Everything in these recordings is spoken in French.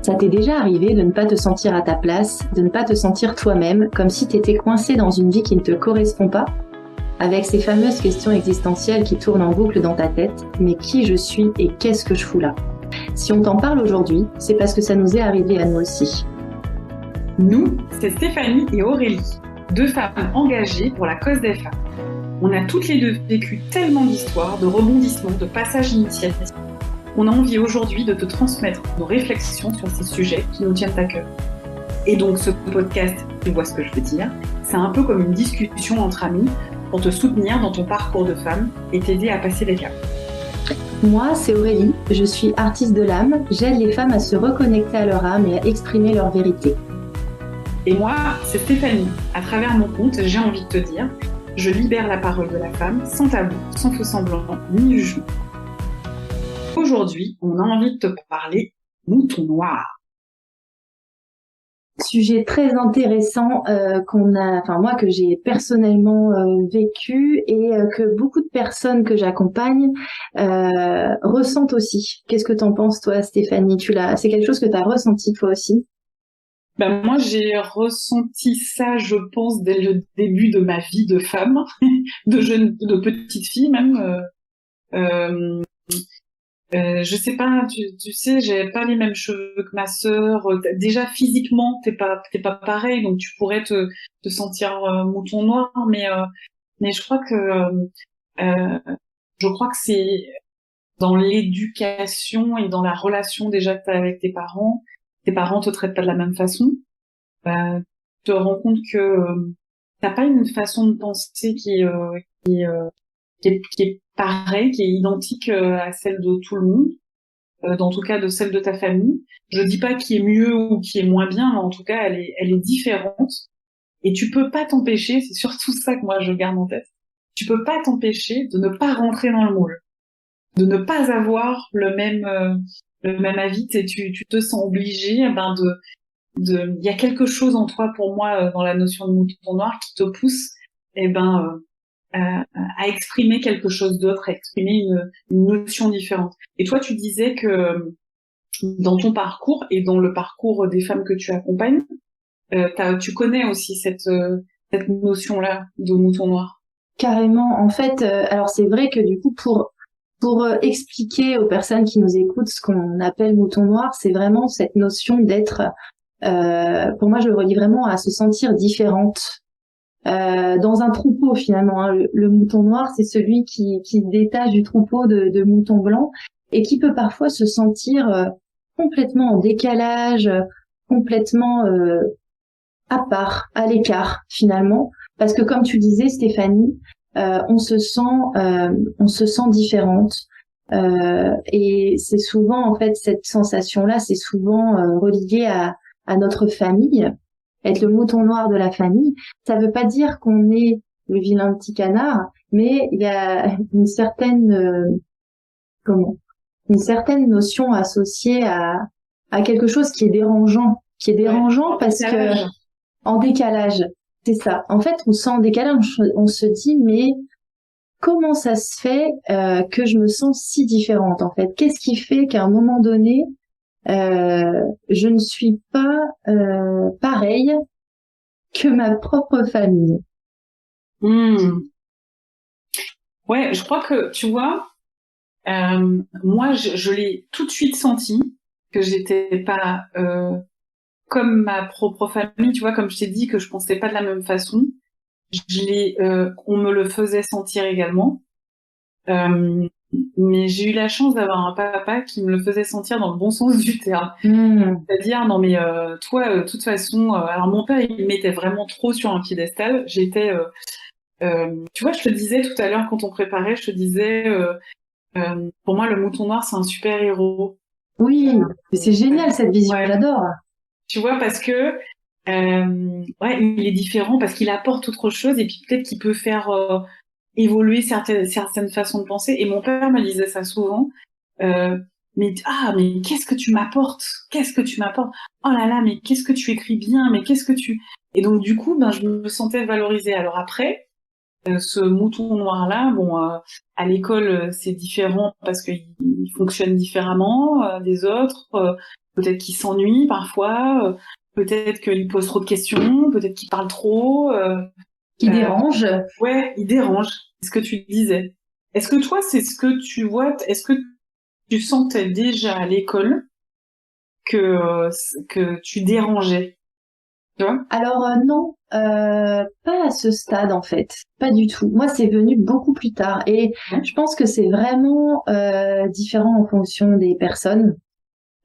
Ça t'est déjà arrivé de ne pas te sentir à ta place, de ne pas te sentir toi-même, comme si t'étais coincé dans une vie qui ne te correspond pas, avec ces fameuses questions existentielles qui tournent en boucle dans ta tête, mais qui je suis et qu'est-ce que je fous là? Si on t'en parle aujourd'hui, c'est parce que ça nous est arrivé à nous aussi. Nous, c'est Stéphanie et Aurélie, deux femmes engagées pour la cause des femmes. On a toutes les deux vécu tellement d'histoires, de rebondissements, de passages initiatifs. On a envie aujourd'hui de te transmettre nos réflexions sur ces sujets qui nous tiennent à cœur. Et donc ce podcast, tu vois ce que je veux dire, c'est un peu comme une discussion entre amis pour te soutenir dans ton parcours de femme et t'aider à passer des caps. Moi, c'est Aurélie, je suis artiste de l'âme, j'aide les femmes à se reconnecter à leur âme et à exprimer leur vérité. Et moi, c'est Stéphanie. À travers mon compte, j'ai envie de te dire, je libère la parole de la femme sans tabou, sans faux semblant, ni jugement. Aujourd'hui, on a envie de te parler mouton noir. Sujet très intéressant moi que j'ai personnellement vécu et que beaucoup de personnes que j'accompagne ressentent aussi. Qu'est-ce que t'en penses toi, Stéphanie? C'est quelque chose que t'as ressenti toi aussi? Moi, j'ai ressenti ça, je pense, dès le début de ma vie de femme, de petite fille même. Je sais pas, tu sais, j'avais pas les mêmes cheveux que ma sœur. Déjà physiquement, t'es pas pareil, donc tu pourrais te sentir mouton noir, mais je crois que c'est dans l'éducation et dans la relation déjà que t'as avec tes parents. Tes parents te traitent pas de la même façon. Tu te rends compte que t'as pas une façon de penser qui est pareille, qui est identique à celle de tout le monde, dans tout cas de celle de ta famille. Je dis pas qui est mieux ou qui est moins bien, mais en tout cas elle est différente. Et tu peux pas t'empêcher, c'est surtout ça que moi je garde en tête. Tu peux pas t'empêcher de ne pas rentrer dans le moule, de ne pas avoir le même avis. Tu te sens obligé, il y a quelque chose en toi pour moi dans la notion de mouton noir qui te pousse, à exprimer quelque chose d'autre, à exprimer une notion différente. Et toi, tu disais que dans ton parcours et dans le parcours des femmes que tu accompagnes, tu connais aussi cette notion-là de mouton noir. Carrément. En fait, alors c'est vrai que du coup, pour expliquer aux personnes qui nous écoutent ce qu'on appelle mouton noir, c'est vraiment cette notion d'être, pour moi, je le relie vraiment à se sentir différente. Dans un troupeau finalement, hein. Le mouton noir, c'est celui qui se détache du troupeau de moutons blancs et qui peut parfois se sentir complètement en décalage, complètement à part, à l'écart finalement, parce que comme tu disais, Stéphanie, on se sent différente. Et c'est souvent en fait cette sensation-là, c'est souvent relié à notre famille. Être le mouton noir de la famille, ça veut pas dire qu'on est le vilain petit canard, mais il y a une certaine notion associée à quelque chose qui est dérangeant, parce que en décalage, c'est ça. En fait, on se sent en décalage, on se dit mais comment ça se fait que je me sens si différente en fait? Qu'est-ce qui fait qu'à un moment donné je ne suis pas pareille que ma propre famille. Ouais, je crois que, tu vois, moi, je l'ai tout de suite senti que j'étais pas comme ma propre famille, tu vois, comme je t'ai dit que je pensais pas de la même façon. On me le faisait sentir également. Mais j'ai eu la chance d'avoir un papa qui me le faisait sentir dans le bon sens du terme. C'est-à-dire, non mais toi, de toute façon, alors mon père, il me mettait vraiment trop sur un piédestal. J'étais, tu vois, je te disais tout à l'heure quand on préparait, je te disais, pour moi, le mouton noir, c'est un super héros. Oui, c'est génial cette vision, ouais. J'adore. Tu vois, parce que ouais, il est différent parce qu'il apporte autre chose et puis peut-être qu'il peut faire évoluer certaines façons de penser. Et mon père me disait ça souvent. Mais qu'est-ce que tu m'apportes? Qu'est-ce que tu m'apportes? Oh là là, mais qu'est-ce que tu écris bien? Mais qu'est-ce que tu... Et donc du coup, je me sentais valorisée. Alors après, ce mouton noir là, à l'école c'est différent parce qu'il fonctionne différemment des autres. peut-être qu'il s'ennuie parfois, peut-être qu'il pose trop de questions, peut-être qu'il parle trop. Qui dérange. Ouais, il dérange. C'est ce que tu disais. Est-ce que toi, c'est ce que tu vois? Est-ce que tu sentais déjà à l'école que tu dérangeais? Tu vois? Alors non, pas à ce stade en fait, pas du tout. Moi, c'est venu beaucoup plus tard et je pense que c'est vraiment différent en fonction des personnes.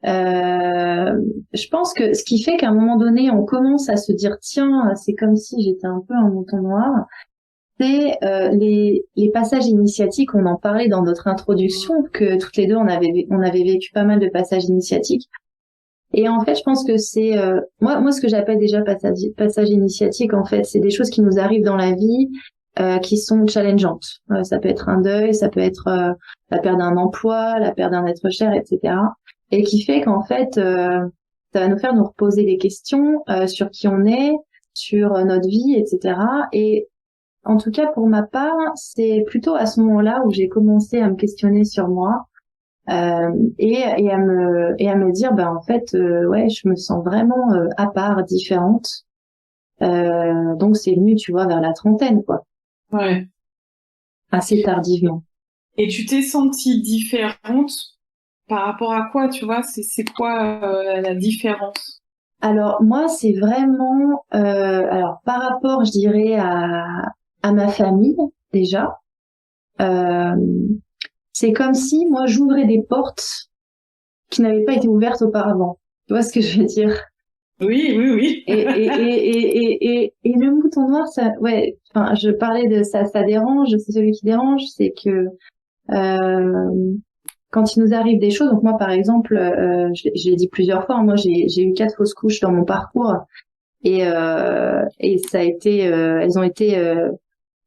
Je pense que ce qui fait qu'à un moment donné, on commence à se dire tiens, c'est comme si j'étais un peu un mouton noir. C'est les passages initiatiques. On en parlait dans notre introduction que toutes les deux on avait vécu pas mal de passages initiatiques. Et en fait, je pense que c'est moi ce que j'appelle déjà passage initiatique. En fait, c'est des choses qui nous arrivent dans la vie qui sont challengeantes. Ça peut être un deuil, ça peut être la perte d'un emploi, la perte d'un être cher, etc. Et qui fait qu'en fait, ça va nous faire nous reposer des questions sur qui on est, sur notre vie, etc. Et en tout cas, pour ma part, c'est plutôt à ce moment-là où j'ai commencé à me questionner sur moi et à me dire, ben en fait, ouais, je me sens vraiment à part, différente. Donc c'est venu, tu vois, vers la trentaine, quoi, Ouais. assez tardivement. Et tu t'es sentie différente par rapport à quoi, tu vois? C'est quoi la différence? Alors moi, c'est vraiment, alors par rapport, je dirais à ma famille déjà. C'est comme si moi j'ouvrais des portes qui n'avaient pas été ouvertes auparavant. Tu vois ce que je veux dire? Oui, oui, oui. Et le mouton noir, ça, ouais. Enfin, je parlais de ça, ça dérange. C'est celui qui dérange, c'est que quand il nous arrive des choses. Donc moi, par exemple, je l'ai dit plusieurs fois. Moi, j'ai eu 4 fausses couches dans mon parcours, et ça a été, elles ont été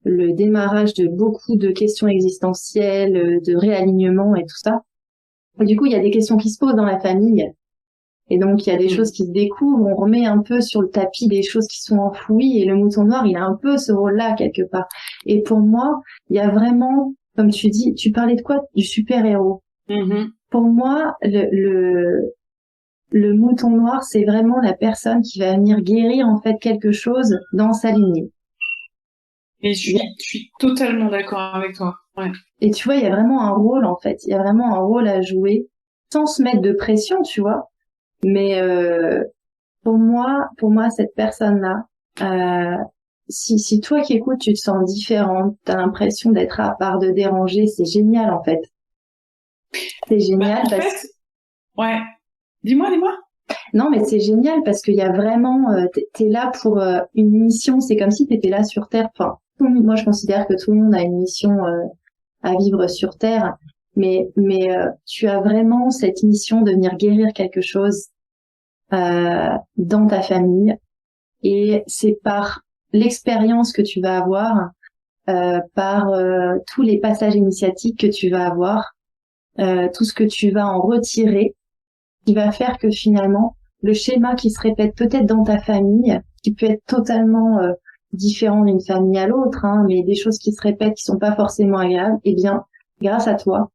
le démarrage de beaucoup de questions existentielles, de réalignement et tout ça. Et du coup, il y a des questions qui se posent dans la famille. Et donc, il y a des choses qui se découvrent. On remet un peu sur le tapis des choses qui sont enfouies. Et le mouton noir, il a un peu ce rôle-là, quelque part. Et pour moi, il y a vraiment, comme tu dis, tu parlais de quoi? Du super-héros. Pour moi, le mouton noir, c'est vraiment la personne qui va venir guérir, en fait, quelque chose dans sa lignée. Et je suis totalement d'accord avec toi. Ouais. Et tu vois, il y a vraiment un rôle, en fait. Il y a vraiment un rôle à jouer, sans se mettre de pression, tu vois. Mais pour moi, cette personne-là, si toi qui écoutes, tu te sens différente, t'as l'impression d'être à part, de déranger, c'est génial, en fait. C'est génial en fait, ouais. Dis-moi. Non, mais c'est génial parce qu'il y a vraiment, t'es là pour une mission. C'est comme si t'étais là sur Terre. Enfin, moi, je considère que tout le monde a une mission à vivre sur Terre, mais tu as vraiment cette mission de venir guérir quelque chose dans ta famille, et c'est par l'expérience que tu vas avoir, par tous les passages initiatiques que tu vas avoir, tout ce que tu vas en retirer, qui va faire que finalement le schéma qui se répète peut-être dans ta famille, qui peut être totalement différent d'une famille à l'autre, hein, mais des choses qui se répètent qui sont pas forcément agréables, eh bien, grâce à toi,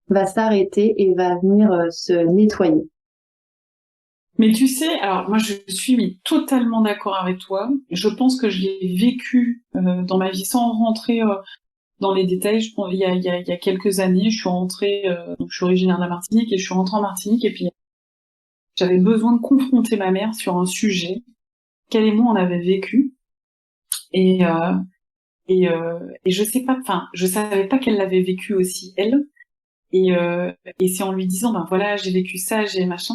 va s'arrêter et va venir se nettoyer. Mais tu sais, alors moi je suis totalement d'accord avec toi. Je pense que je l'ai vécu dans ma vie sans rentrer dans les détails. Je pense, il y a quelques années, je suis rentrée, donc je suis originaire de la Martinique et je suis rentrée en Martinique, et puis j'avais besoin de confronter ma mère sur un sujet qu'elle et moi on avait vécu, et je sais pas, enfin je savais pas qu'elle l'avait vécu aussi elle, et c'est en lui disant ben voilà, j'ai vécu ça, j'ai machin,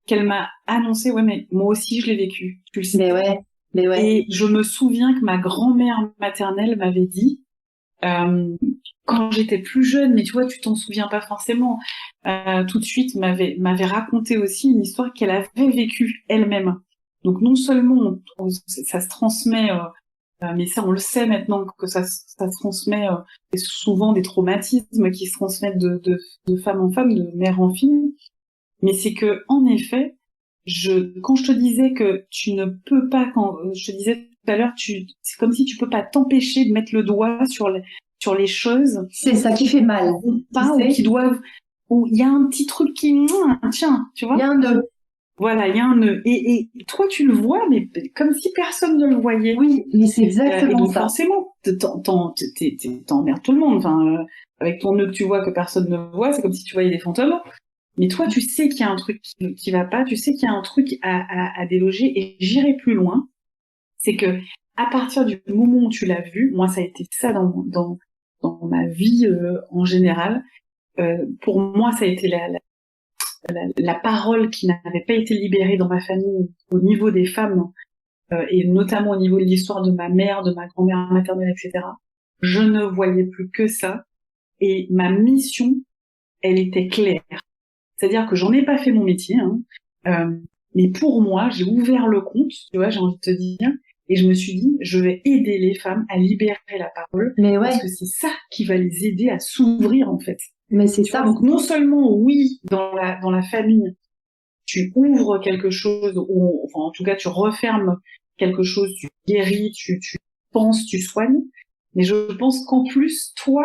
qu'elle m'a annoncé, ouais, mais moi aussi je l'ai vécu, tu le sais. Mais ouais. Et je me souviens que ma grand-mère maternelle m'avait dit, quand j'étais plus jeune, mais tu vois, tu t'en souviens pas forcément, tout de suite m'avait raconté aussi une histoire qu'elle avait vécue elle-même. Donc non seulement ça se transmet, mais ça on le sait maintenant que ça se transmet, c'est souvent des traumatismes qui se transmettent de femme en femme, de mère en fille. Mais c'est que, en effet, quand je te disais que tu ne peux pas, quand je te disais tout à l'heure, c'est comme si tu peux pas t'empêcher de mettre le doigt sur les choses. C'est ça qui fait mal. Pas, ou qui doivent, où il y a un petit truc qui, tiens, tu vois. Il y a un nœud. Voilà, il y a un nœud. Et toi, tu le vois, mais comme si personne ne le voyait. Oui, mais c'est exactement et donc, ça. forcément, t'emmerdes tout le monde. Enfin, avec ton nœud que tu vois que personne ne voit, c'est comme si tu voyais des fantômes. Mais toi, tu sais qu'il y a un truc qui va pas, tu sais qu'il y a un truc à déloger. Et j'irai plus loin. C'est que, à partir du moment où tu l'as vu, moi, ça a été ça dans ma vie, en général. Pour moi, ça a été la parole qui n'avait pas été libérée dans ma famille au niveau des femmes, et notamment au niveau de l'histoire de ma mère, de ma grand-mère maternelle, etc. Je ne voyais plus que ça. Et ma mission, elle était claire. C'est-à-dire que j'en ai pas fait mon métier, hein, mais pour moi, j'ai ouvert le compte, tu vois, j'ai envie de te dire, et je me suis dit, je vais aider les femmes à libérer la parole, Mais ouais. parce que c'est ça qui va les aider à s'ouvrir, en fait. Mais c'est Tu ça. vois, donc non seulement, oui, dans la famille, tu ouvres quelque chose, ou enfin en tout cas tu refermes quelque chose, tu guéris, tu penses, tu soignes, mais je pense qu'en plus, toi,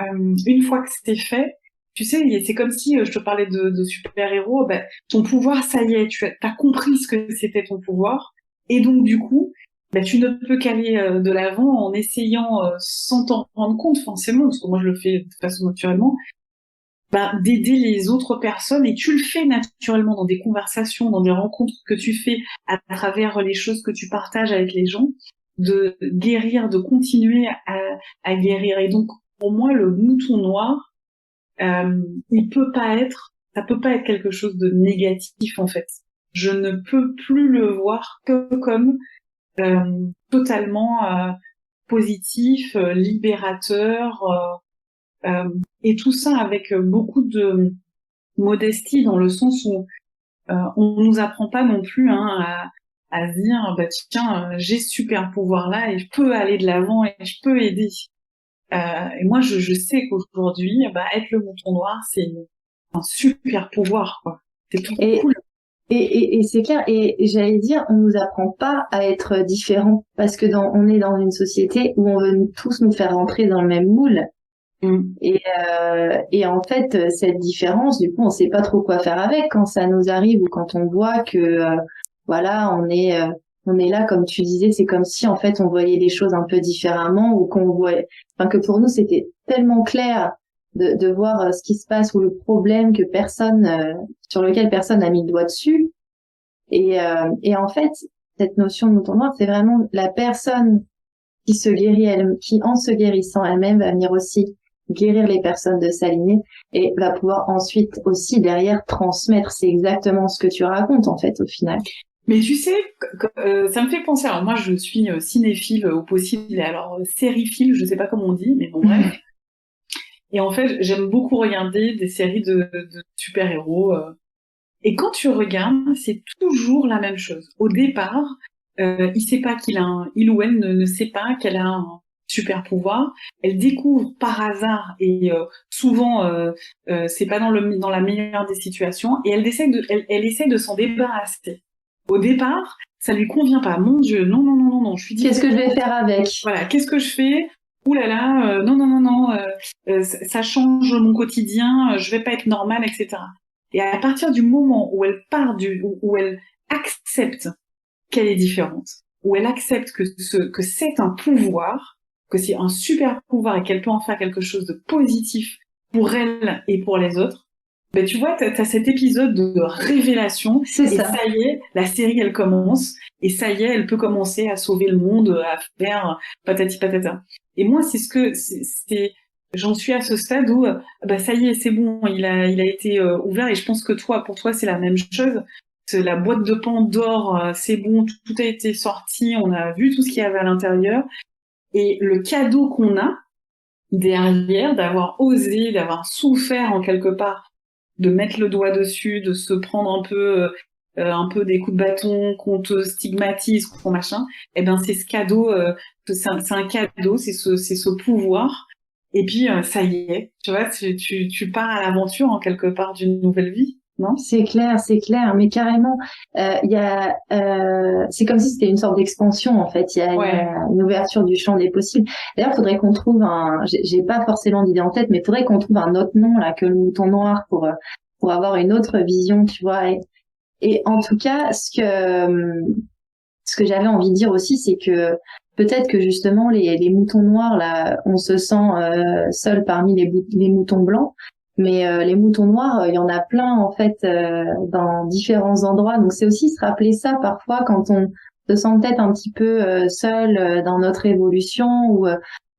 une fois que c'est fait, tu sais, c'est comme si je te parlais de super-héros, ben, ton pouvoir, ça y est, tu as compris ce que c'était ton pouvoir, et donc du coup, ben, tu ne peux qu'aller de l'avant en essayant, sans t'en rendre compte forcément, parce que moi je le fais de façon naturellement, ben, d'aider les autres personnes, et tu le fais naturellement dans des conversations, dans des rencontres que tu fais à travers les choses que tu partages avec les gens, de guérir, de continuer à guérir. Et donc, pour moi, le mouton noir, ça peut pas être quelque chose de négatif, en fait. Je ne peux plus le voir que comme totalement positif, libérateur, et tout ça avec beaucoup de modestie, dans le sens où on nous apprend pas non plus, hein, à se dire, bah tiens, j'ai ce super pouvoir là et je peux aller de l'avant et je peux aider. Et moi, je sais qu'aujourd'hui, bah, être le mouton noir, c'est un super pouvoir, quoi. C'est tout cool. Et c'est clair. Et j'allais dire, on nous apprend pas à être différents, parce que on est dans une société où on veut tous nous faire rentrer dans le même moule. Et en fait, cette différence, du coup, on sait pas trop quoi faire avec quand ça nous arrive, ou quand on voit que, voilà, on est là, comme tu disais, c'est comme si en fait on voyait les choses un peu différemment, ou qu'on voyait, enfin que pour nous c'était tellement clair de voir ce qui se passe, ou le problème que sur lequel personne n'a mis le doigt dessus. Et en fait, cette notion de mouton noir, c'est vraiment la personne qui se guérit qui en se guérissant elle-même va venir aussi guérir les personnes de sa lignée, et va pouvoir ensuite aussi derrière transmettre. C'est exactement ce que tu racontes en fait au final. Mais tu sais, ça me fait penser, alors moi je suis cinéphile au possible, et alors sériephile, je sais pas comment on dit, mais bon bref. Et en fait, j'aime beaucoup regarder des séries de super-héros. Et quand tu regardes, c'est toujours la même chose. Au départ, il sait pas il ou elle ne sait pas qu'elle a un super pouvoir. Elle découvre par hasard, et souvent c'est pas dans la meilleure des situations, et elle essaie de s'en débarrasser. Au départ, ça lui convient pas. Mon Dieu, non, je suis Qu'est-ce que je vais faire avec? Voilà, qu'est-ce que je fais? Ouh là là, non, ça change mon quotidien, je vais pas être normale, etc. Et à partir du moment où elle où elle accepte qu'elle est différente, où elle accepte que c'est un pouvoir, que c'est un super pouvoir et qu'elle peut en faire quelque chose de positif pour elle et pour les autres, ben tu vois, t'as cet épisode de révélation, C'est et ça. ça y est, la série elle commence, et ça y est, elle peut commencer à sauver le monde, à faire patati patata. Et moi, j'en suis à ce stade où, bah ça y est, c'est bon, il a été ouvert, et je pense que pour toi, c'est la même chose. C'est la boîte de Pandore, c'est bon, tout a été sorti, on a vu tout ce qu'il y avait à l'intérieur, et le cadeau qu'on a derrière, d'avoir osé, d'avoir souffert en quelque part, de mettre le doigt dessus, de se prendre un peu des coups de bâton, qu'on te stigmatise, qu'on machin, eh ben c'est ce cadeau, c'est un cadeau, c'est ce pouvoir. Et puis ça y est, tu vois, tu pars à l'aventure en quelque part d'une nouvelle vie. non? C'est clair, mais carrément, il y a, c'est comme si c'était une sorte d'expansion en fait. Il y a une ouverture du champ des possibles. D'ailleurs, faudrait qu'on trouve j'ai pas forcément d'idée en tête, mais faudrait qu'on trouve un autre nom là que le mouton noir pour avoir une autre vision, tu vois. Et en tout cas, ce que j'avais envie de dire aussi, c'est que peut-être que justement les moutons noirs là, on se sent seul parmi les moutons blancs. Mais les moutons noirs, il y en a plein en fait dans différents endroits. Donc c'est aussi se rappeler ça parfois quand on se sent peut-être un petit peu seul dans notre évolution ou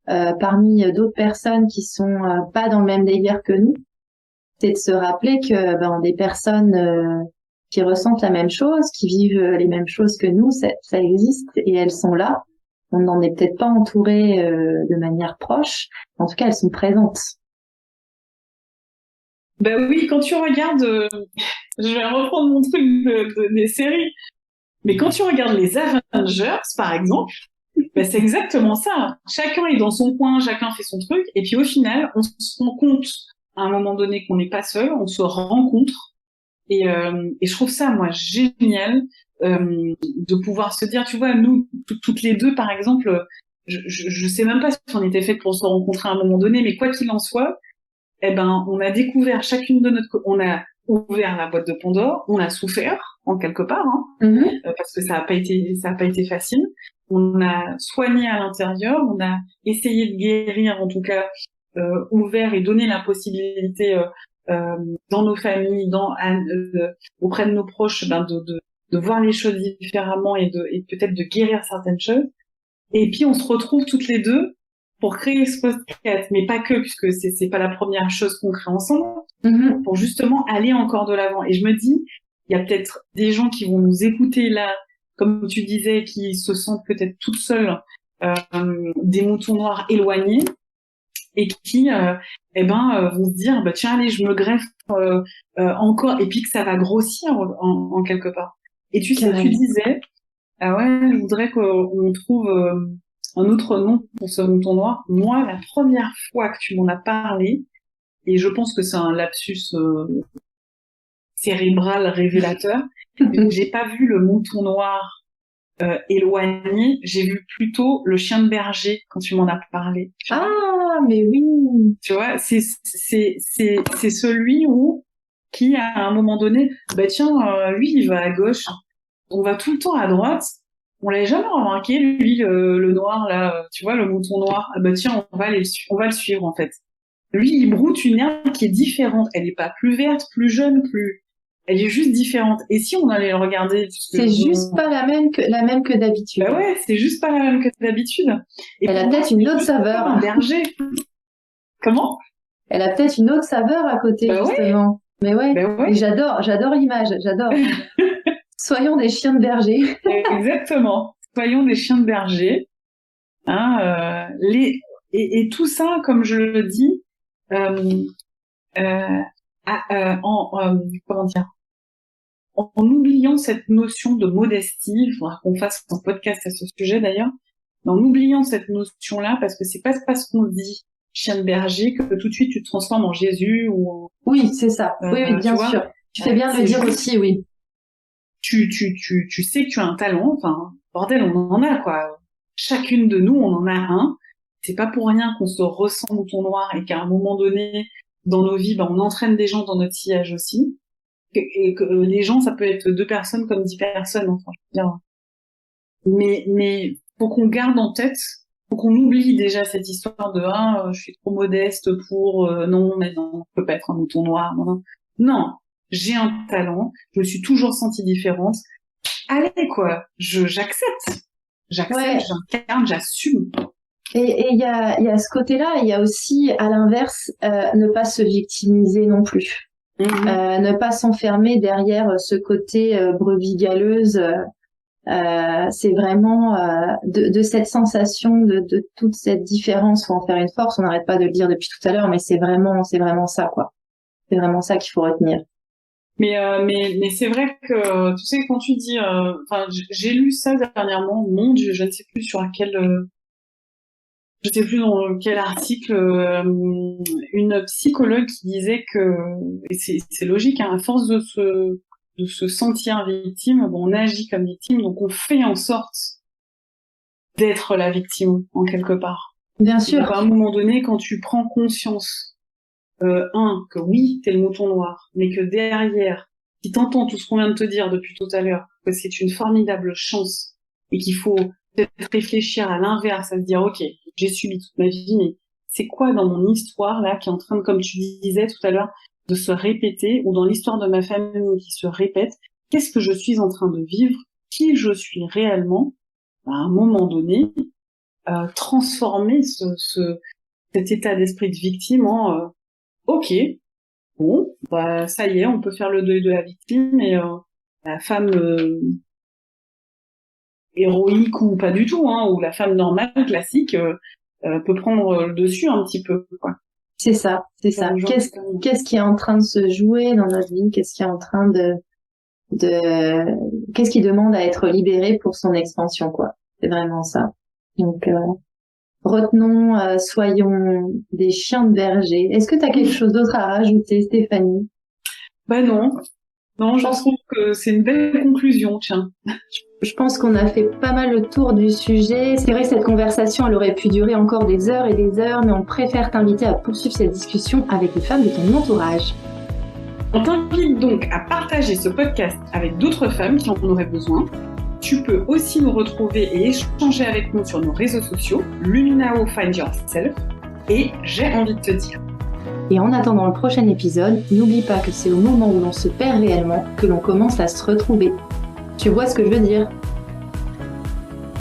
parmi d'autres personnes qui sont pas dans le même délire que nous. C'est de se rappeler que des personnes qui ressentent la même chose, qui vivent les mêmes choses que nous, ça existe et elles sont là. On n'en est peut-être pas entouré de manière proche. En tout cas, elles sont présentes. Ben oui, quand tu regardes, je vais reprendre mon truc des séries, mais quand tu regardes les Avengers, par exemple, ben c'est exactement ça. Chacun est dans son coin, chacun fait son truc, et puis au final, on se rend compte à un moment donné qu'on n'est pas seul, on se rencontre, et je trouve ça, moi, génial de pouvoir se dire, tu vois, nous, toutes les deux, par exemple, je sais même pas si on était faites pour se rencontrer à un moment donné, mais quoi qu'il en soit, eh ben, on a découvert chacune de on a ouvert la boîte de Pandore, on a souffert en quelque part, parce que ça a pas été facile. On a soigné à l'intérieur, on a essayé de guérir, en tout cas, ouvert et donné la possibilité dans nos familles, auprès de nos proches, de voir les choses différemment et peut-être de guérir certaines choses. Et puis on se retrouve toutes les deux pour créer ce podcast, mais pas que, puisque c'est pas la première chose qu'on crée ensemble, pour justement aller encore de l'avant. Et je me dis, il y a peut-être des gens qui vont nous écouter là, comme tu disais, qui se sentent peut-être toutes seules, des moutons noirs éloignés, et qui, vont se dire, bah tiens, allez, je me greffe encore, et puis que ça va grossir en quelque part. Et tu sais, tu disais, ah ouais, je voudrais qu'on trouve un autre nom pour ce mouton noir. Moi, la première fois que tu m'en as parlé, et je pense que c'est un lapsus cérébral révélateur, j'ai pas vu le mouton noir éloigné, j'ai vu plutôt le chien de berger quand tu m'en as parlé. Ah, mais oui. Tu vois, c'est celui qui à un moment donné, bah tiens, lui il va à gauche, on va tout le temps à droite. On l'avait jamais remarqué, lui, le noir, là, tu vois, le mouton noir. Ah bah tiens, on va le suivre, en fait. Lui, il broute une herbe qui est différente. Elle est pas plus verte, plus jeune, elle est juste différente. Et si on allait le regarder, c'est juste pas la même que d'habitude. Bah ouais, c'est juste pas la même que d'habitude. Et elle a peut-être une autre saveur. Un berger. Comment? Elle a peut-être une autre saveur à côté, justement. Ouais. Mais ouais. Bah ouais. Et j'adore l'image, j'adore. Soyons des chiens de berger. Exactement. Soyons des chiens de berger. Et tout ça, comme je le dis, comment dire, en oubliant cette notion de modestie, il faudra qu'on fasse un podcast à ce sujet d'ailleurs, mais en oubliant cette notion-là, parce que c'est pas parce qu'on dit chien de berger que tout de suite tu te transformes en Jésus ou en... Oui, c'est ça. Oui, bien sûr. Tu fais bien de le dire aussi, oui. Tu sais que tu as un talent, enfin, bordel, on en a, quoi. Chacune de nous, on en a un. C'est pas pour rien qu'on se ressent mouton noir et qu'à un moment donné, dans nos vies, on entraîne des gens dans notre sillage aussi. Et que les gens, ça peut être 2 personnes comme 10 personnes, enfin, je veux dire. Mais faut qu'on garde en tête, faut qu'on oublie déjà cette histoire de je suis trop modeste pour non, mais non, je peux pas être un mouton noir. Non, j'ai un talent, je me suis toujours sentie différente. Allez quoi, j'accepte, j'incarne, j'assume. Et il y a ce côté-là, il y a aussi à l'inverse ne pas se victimiser non plus. Ne pas s'enfermer derrière ce côté brebis galeuse. C'est vraiment de cette sensation de toute cette différence, faut en faire une force. On n'arrête pas de le dire depuis tout à l'heure, mais c'est vraiment ça, quoi. C'est vraiment ça qu'il faut retenir. Mais c'est vrai que tu sais, quand tu dis, j'ai lu ça dernièrement, mon Dieu, je ne sais plus sur quel je sais plus dans quel article, une psychologue qui disait que, et c'est logique, hein, à force de se sentir victime, bon, on agit comme victime, donc on fait en sorte d'être la victime en quelque part. Bien sûr. À un moment donné, quand tu prends conscience, que oui, t'es le mouton noir, mais que derrière, si t'entends tout ce qu'on vient de te dire depuis tout à l'heure, que c'est une formidable chance et qu'il faut peut-être réfléchir à l'inverse, à se dire, ok, j'ai subi toute ma vie, mais c'est quoi dans mon histoire là qui est en train de, comme tu disais tout à l'heure, de se répéter, ou dans l'histoire de ma famille qui se répète, qu'est-ce que je suis en train de vivre, qui je suis réellement, à un moment donné, transformer cet état d'esprit de victime en ok, bon, bah ça y est, on peut faire le deuil de la victime et la femme héroïque ou pas du tout, hein, ou la femme normale, classique, peut prendre le dessus un petit peu, quoi. C'est ça, c'est ça. Qu'est-ce qui est en train de se jouer dans notre vie? Qu'est-ce qui est en train qu'est-ce qui demande à être libéré pour son expansion, quoi. C'est vraiment ça. Donc, retenons, soyons des chiens de berger. Est-ce que tu as quelque chose d'autre à rajouter, Stéphanie? Bah non. Non, je trouve que c'est une belle conclusion, tiens. Je pense qu'on a fait pas mal le tour du sujet. C'est vrai que cette conversation, elle aurait pu durer encore des heures et des heures, mais on préfère t'inviter à poursuivre cette discussion avec les femmes de ton entourage. On t'invite donc à partager ce podcast avec d'autres femmes qui en auraient besoin. Tu peux aussi nous retrouver et échanger avec nous sur nos réseaux sociaux, Luminao Find Yourself, et J'ai envie de te dire. Et en attendant le prochain épisode, n'oublie pas que c'est au moment où l'on se perd réellement que l'on commence à se retrouver. Tu vois ce que je veux dire ?